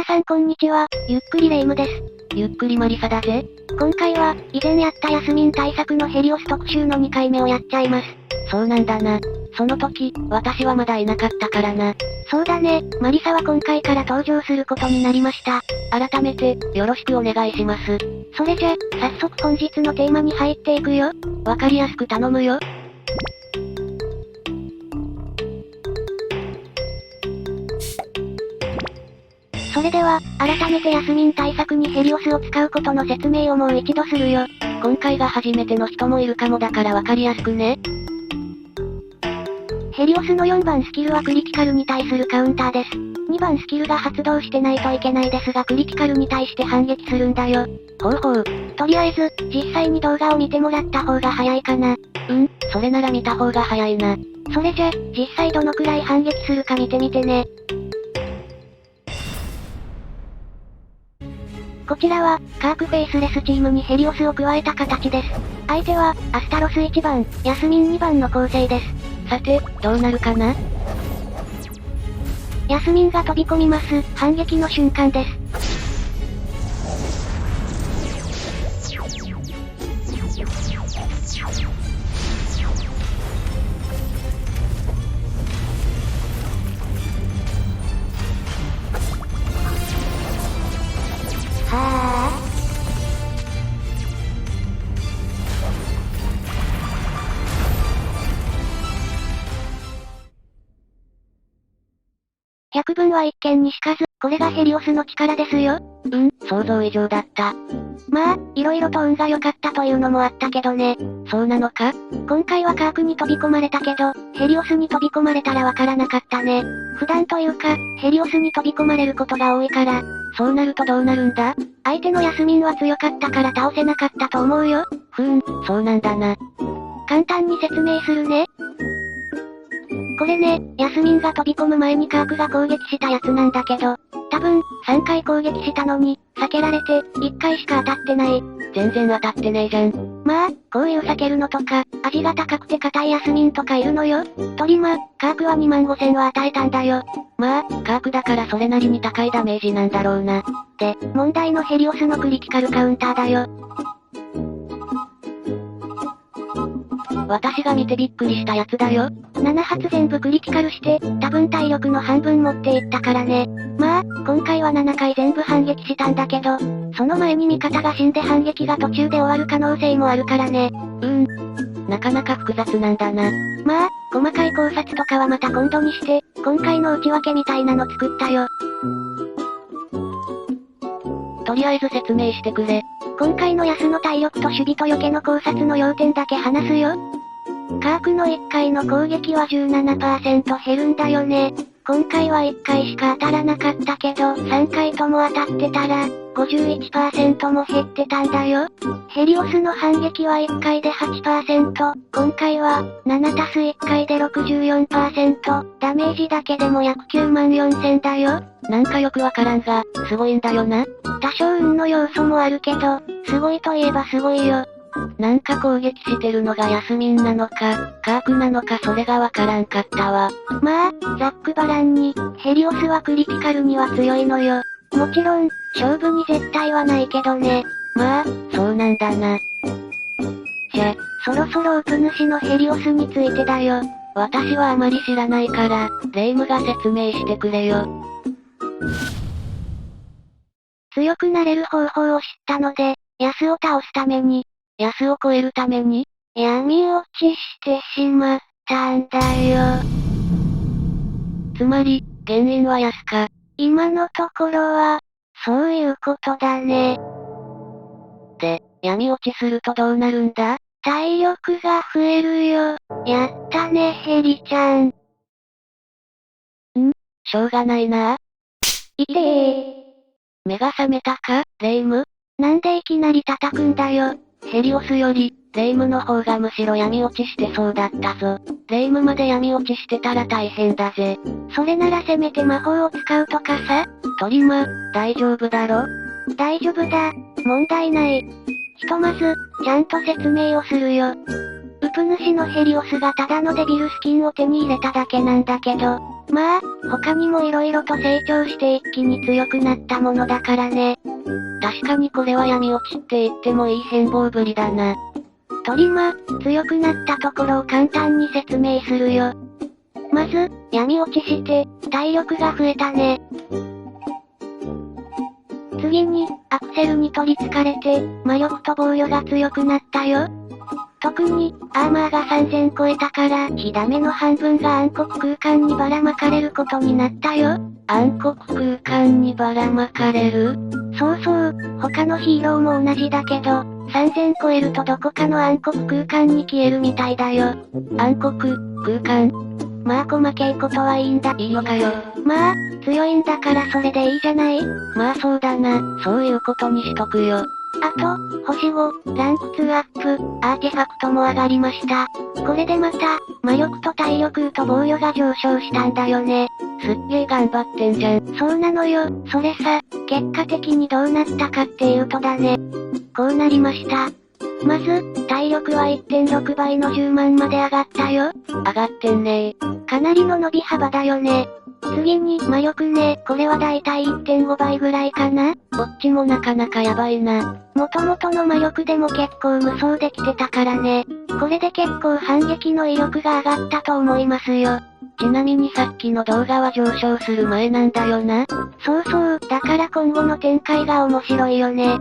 皆さんこんにちは、ゆっくりレ夢ムです。ゆっくりマリサだぜ。今回は、以前やったヤスミン対策のヘリオス特集の2回目をやっちゃいます。そうなんだな。その時、私はまだいなかったからな。そうだね、マリサは今回から登場することになりました。改めて、よろしくお願いします。それじゃ、早速本日のテーマに入っていくよ。わかりやすく頼むよ。それでは、改めてヤスミン対策にヘリオスを使うことの説明をもう一度するよ。今回が初めての人もいるかもだからわかりやすくね。ヘリオスの4番スキルはクリティカルに対するカウンターです。2番スキルが発動してないといけないですがクリティカルに対して反撃するんだよ。ほうほう。とりあえず、実際に動画を見てもらった方が早いかな。それなら見た方が早いな。それじゃ、実際どのくらい反撃するか見てみてね。こちらは、カークフェイスレスチームにヘリオスを加えた形です。相手は、アスタロス1番、ヤスミン2番の構成です。さて、どうなるかな？ヤスミンが飛び込みます、反撃の瞬間です。はぁ百聞は一見にしかず、これがヘリオスの力ですよ。想像以上だった。まあ、色々と運が良かったというのもあったけどね。そうなのか？今回はカークに飛び込まれたけど、ヘリオスに飛び込まれたらわからなかったね。普段というか、ヘリオスに飛び込まれることが多いから。そうなるとどうなるんだ？相手のヤスミンは強かったから倒せなかったと思うよ。そうなんだな。簡単に説明するね。これね、ヤスミンが飛び込む前にカークが攻撃したやつなんだけど、多分、3回攻撃したのに、避けられて、1回しか当たってない。全然当たってねえじゃん。まあ、こういう避けるのとか、味が高くて硬いヤスミンとかいるのよ。トリマ、カークは25000は与えたんだよ。まあ、カークだからそれなりに高いダメージなんだろうな。で、問題のヘリオスのクリティカルカウンターだよ。私が見てびっくりしたやつだよ。7発全部クリティカルして、多分体力の半分持っていったからね。まあ、今回は7回全部反撃したんだけど、その前に味方が死んで反撃が途中で終わる可能性もあるからね。なかなか複雑なんだな。まあ、細かい考察とかはまた今度にして、今回の内訳みたいなの作ったよ。とりあえず説明してくれ。今回のヤスの体力と守備と避けの考察の要点だけ話すよ。カークの1回の攻撃は 17% 減るんだよね。今回は1回しか当たらなかったけど、3回とも当たってたら、51% も減ってたんだよ。ヘリオスの反撃は1回で 8%、今回は、7たす1回で 64%、ダメージだけでも約94000だよ。なんかよくわからんが、すごいんだよな。多少運の要素もあるけど、すごいといえばすごいよ。なんか攻撃してるのがヤスミンなのか、カークなのかそれがわからんかったわ。まあ、ざっくばらんに、ヘリオスはクリティカルには強いのよ。もちろん、勝負に絶対はないけどね。まあ、そうなんだな。じゃ、そろそろウプ主のヘリオスについてだよ。私はあまり知らないから、レ夢ムが説明してくれよ。強くなれる方法を知ったので、ヤスを倒すために、ヤスを超えるために闇落ちしてしまったんだよ。つまり、原因はヤスか。今のところは、そういうことだね。で、闇落ちするとどうなるんだ？体力が増えるよ。やったねヘリちゃん。しょうがないな。いてー。目が覚めたか、レ夢ム？なんでいきなり叩くんだよ。ヘリオスより、レ夢ムの方がむしろ闇落ちしてそうだったぞ。レ夢ムまで闇落ちしてたら大変だぜ。それならせめて魔法を使うとかさ。トリマ、大丈夫だろ？大丈夫だ。問題ない。ひとまず、ちゃんと説明をするよ。ウプ主のヘリオスがただのデビルスキンを手に入れただけなんだけど、まあ、他にも色々と成長して一気に強くなったものだからね。確かにこれは闇落ちって言ってもいい変貌ぶりだな。トリマ、強くなったところを簡単に説明するよ。まず、闇落ちして、体力が増えたね。次に、アクセルに取り憑かれて、魔力と防御が強くなったよ。特に、アーマーが3000超えたから、火ダメの半分が暗黒空間にばらまかれることになったよ。暗黒空間にばらまかれる？そうそう、他のヒーローも同じだけど、3000超えるとどこかの暗黒空間に消えるみたいだよ。暗黒空間？まあ細けいことはいいんだ。いいのかよ。まあ、強いんだからそれでいいじゃない？まあそうだな、そういうことにしとくよ。あと、星5、ランク2アップ、アーティファクトも上がりました。これでまた、魔力と体力と防御が上昇したんだよね。すっげー頑張ってんじゃん。そうなのよ、それさ、結果的にどうなったかっていうとだね。こうなりました。まず、体力は 1.6 倍の10万まで上がったよ。上がってんねー。かなりの伸び幅だよね。次に、魔力ね、これはだいたい 1.5 倍ぐらいかな。こっちもなかなかやばいな。元々の魔力でも結構無双できてたからね。これで結構反撃の威力が上がったと思いますよ。ちなみにさっきの動画は上昇する前なんだよな。そうそう、だから今後の展開が面白いよね。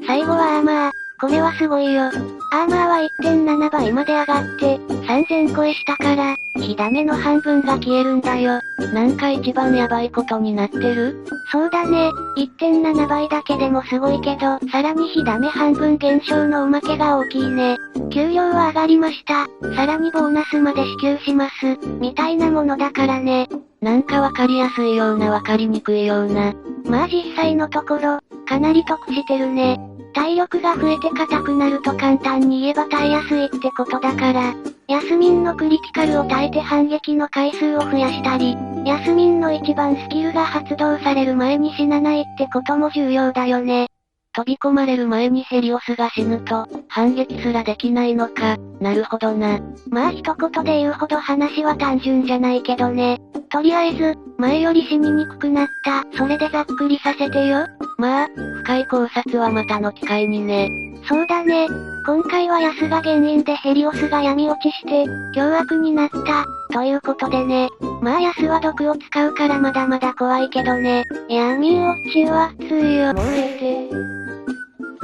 最後はアーマー。これはすごいよ。アーマーは 1.7 倍まで上がって、3000超えしたから、火ダメの半分が消えるんだよ。なんか一番やばいことになってる？そうだね。1.7 倍だけでもすごいけど、さらに火ダメ半分減少のおまけが大きいね。給料は上がりました。さらにボーナスまで支給します。みたいなものだからね。なんかわかりやすいようなわかりにくいような。まあ実際のところ、かなり得してるね。体力が増えて硬くなると簡単に言えば耐えやすいってことだから、ヤスミンのクリティカルを耐えて反撃の回数を増やしたり、ヤスミンの一番スキルが発動される前に死なないってことも重要だよね。飛び込まれる前にヘリオスが死ぬと、反撃すらできないのか。なるほどな。まあ一言で言うほど話は単純じゃないけどね。とりあえず、前より死ににくくなった。それでざっくりさせてよ。まあ、深い考察はまたの機会にね。そうだね。今回はヤスが原因でヘリオスが闇落ちして、凶悪になった、ということでね。まあヤスは毒を使うからまだまだ怖いけどね。闇落ちは強い。もうええて。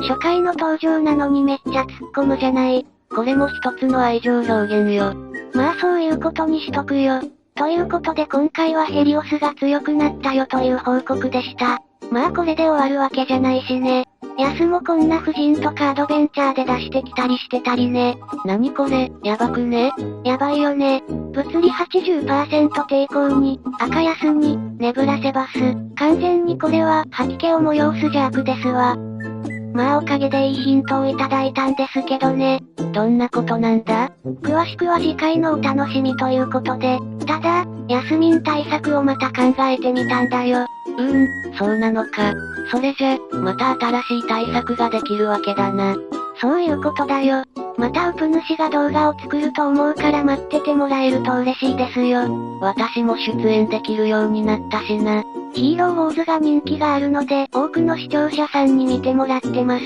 初回の登場なのにめっちゃ突っ込むじゃない。これも一つの愛情表現よ。まあそういうことにしとくよ。ということで今回はヘリオスが強くなったよという報告でした。まあこれで終わるわけじゃないしね。ヤスもこんな婦人とかアドベンチャーで出してきたりしてたりね。何これ、やばくね？やばいよね。物理 80% 抵抗に、赤ヤスに、ネブラセバス。完全にこれは吐き気を催す邪悪ですわ。まあおかげでいいヒントをいただいたんですけどね。どんなことなんだ？詳しくは次回のお楽しみということで。ただ、ヤスミン対策をまた考えてみたんだよ。そうなのか。それじゃ、また新しい対策ができるわけだな。そういうことだよ。またウプ主が動画を作ると思うから待っててもらえると嬉しいですよ。私も出演できるようになったしな。ヒーローウォーズが人気があるので、多くの視聴者さんに見てもらってます。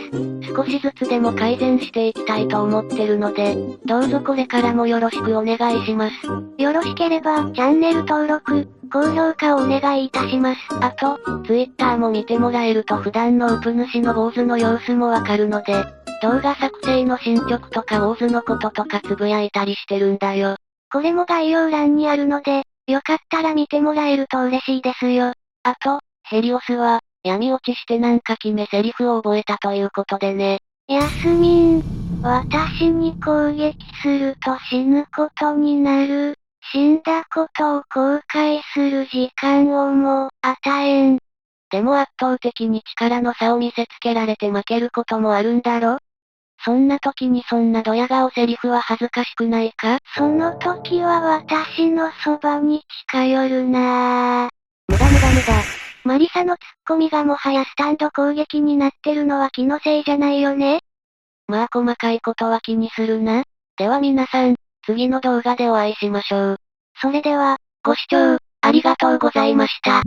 少しずつでも改善していきたいと思ってるので、どうぞこれからもよろしくお願いします。よろしければ、チャンネル登録、高評価をお願いいたします。あと、Twitter も見てもらえると普段のウプ主の坊主の様子もわかるので、動画作成の進捗とか坊主のこととかつぶやいたりしてるんだよ。これも概要欄にあるので、よかったら見てもらえると嬉しいですよ。あと、ヘリオスは、闇落ちしてなんか決めセリフを覚えたということでね。ヤスミン、私に攻撃すると死ぬことになる。死んだことを後悔する時間をもう与えん。でも圧倒的に力の差を見せつけられて負けることもあるんだろ？そんな時にそんなドヤ顔セリフは恥ずかしくないか？その時は私のそばに近寄るなぁ。無駄。マリサのツッコミがもはやスタンド攻撃になってるのは気のせいじゃないよね？まあ細かいことは気にするな。では皆さん、次の動画でお会いしましょう。それでは、ご視聴、ありがとうございました。